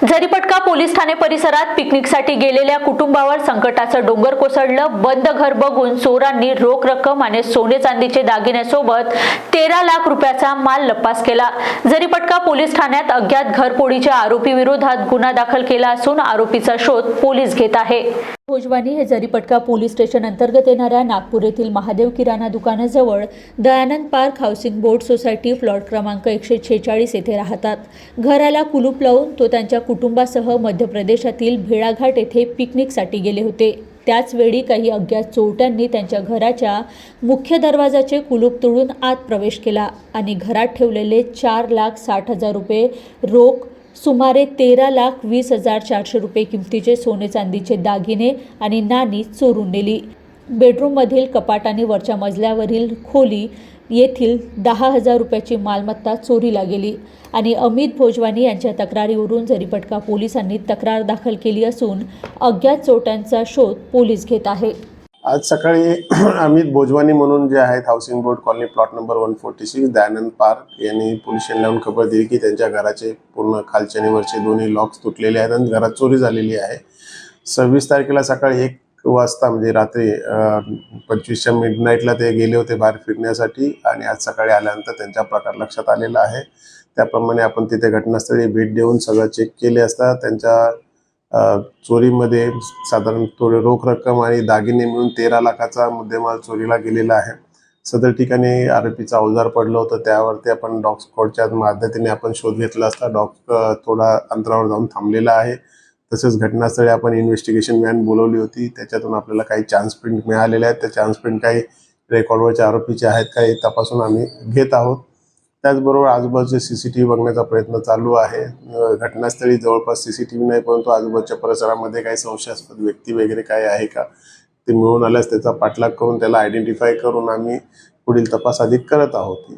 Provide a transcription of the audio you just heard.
झरीपटका police Thane परिसरात पिकनिकसाठी गेलेल्या कुटुंबावर संकटाचं डोंगर कोसळलं। बंद घर बघून चोरांनी रोख रक्कम आणि सोने चांदीचे दागिन्यासोबत 13 लाख रुपयाचा माल लपास केला। झरीपटका पोलीस ठाण्यात अज्ञात घरफोडीच्या आरोपी विरोधात गुन्हा दाखल केला असून आरोपीचा शोध पोलीस घेत आहे। भोजवानी हे झरीपटका पोलीस स्टेशन अंतर्गत येणाऱ्या नागपूर येथील महादेव किराणा दुकानाजवळ Dayanand park housing board society plot क्रमांक 146 येथे राहतात। घराला कुलूप लावून तो त्यांच्या कुटुंबासह मध्य प्रदेशातील भेड़ाघाट येथे पिकनिकसाठी गेले होते। त्याचवेळी काही अज्ञात चोरट्यांनी त्यांच्या घराच्या मुख्य दरवाजाचे कुलूप तोडून आत प्रवेश केला आणि घरात ठेवलेले 4,60,000 रुपये रोख, सुमारे 13,20,400 रुपये किमतीचे सोने चांदीचे दागिने आणि नाणी चोरून नेली। बेडरूममधील कपाट आणि वरच्या मजल्यावरील खोली येथील 10,000 रुपयाची मालमत्ता चोरीला गेली आणि अमित भोजवानी यांच्या तक्रारीवरून झरीपटका पोलिसांनी तक्रार दाखल केली असून अज्ञात चोरट्यांचा शोध पोलीस घेत आहे। आज सकाळी अमित भोजवानी म्हणून जे आहेत housing board colony plot number 146 Dayanand park यांनी पोलीस स्टेशनला खबर दिली की त्यांच्या घराचे पूर्ण खालचे आणि वरचे दोन्ही लॉक्स तुटलेले आहेत आणि घरात चोरी झालेली आहे। 26 तारखेला सकाळी 1 वाजता म्हणजे रात्री 25च्या मिडनाईटला ते गेले होते बाहेर फिरण्यासाठी आणि आज सकाळी आल्यानंतर त्यांचा प्रकार लक्षात आलेला आहे। त्याप्रमाणे आपण तिथे घटनास्थळी भेट देऊन सगळं चेक केले असता त्यांच्या चोरीमध्ये साधारण थोडे रोख रक्कम आणि दागिने मिळून 13 लाखाचा मुद्देमाल चोरीला गेलेला आहे। सदर ठिकाणी आरोपीचा अवजार पडलं होतं, त्यावरती आपण डॉग स्क्वॉडच्या मदतीने आपण शोध घेतला असता। डॉग थोडा अंतरावर जाऊन थांबलेला आहे। तसेच घटनास्थळी आपण इन्व्हेस्टिगेशन व्हॅन बोलवली होती, त्याच्यातून आपल्याला काही चान्स प्रिंट मिळालेले आहेत। त्या चान्स प्रिंट काही रेकॉर्डवरचे आरोपीचे आहेत का हे तपासून आम्ही घेत आहोत। त्याचबरोबर आजूबाजूचे सीसीटीव्ही बघण्याचा प्रयत्न चालू आहे। घटनास्थळी जवळपास सीसीटीव्ही नाही, परंतु आजूबाजूच्या परिसरामध्ये काही संशयास्पद व्यक्ती वगैरे काय आहे का ते मिळून आल्यास त्याचा पाठलाग करून त्याला आयडेंटिफाय करून आम्ही पुढील तपास अधिक करत आहोत।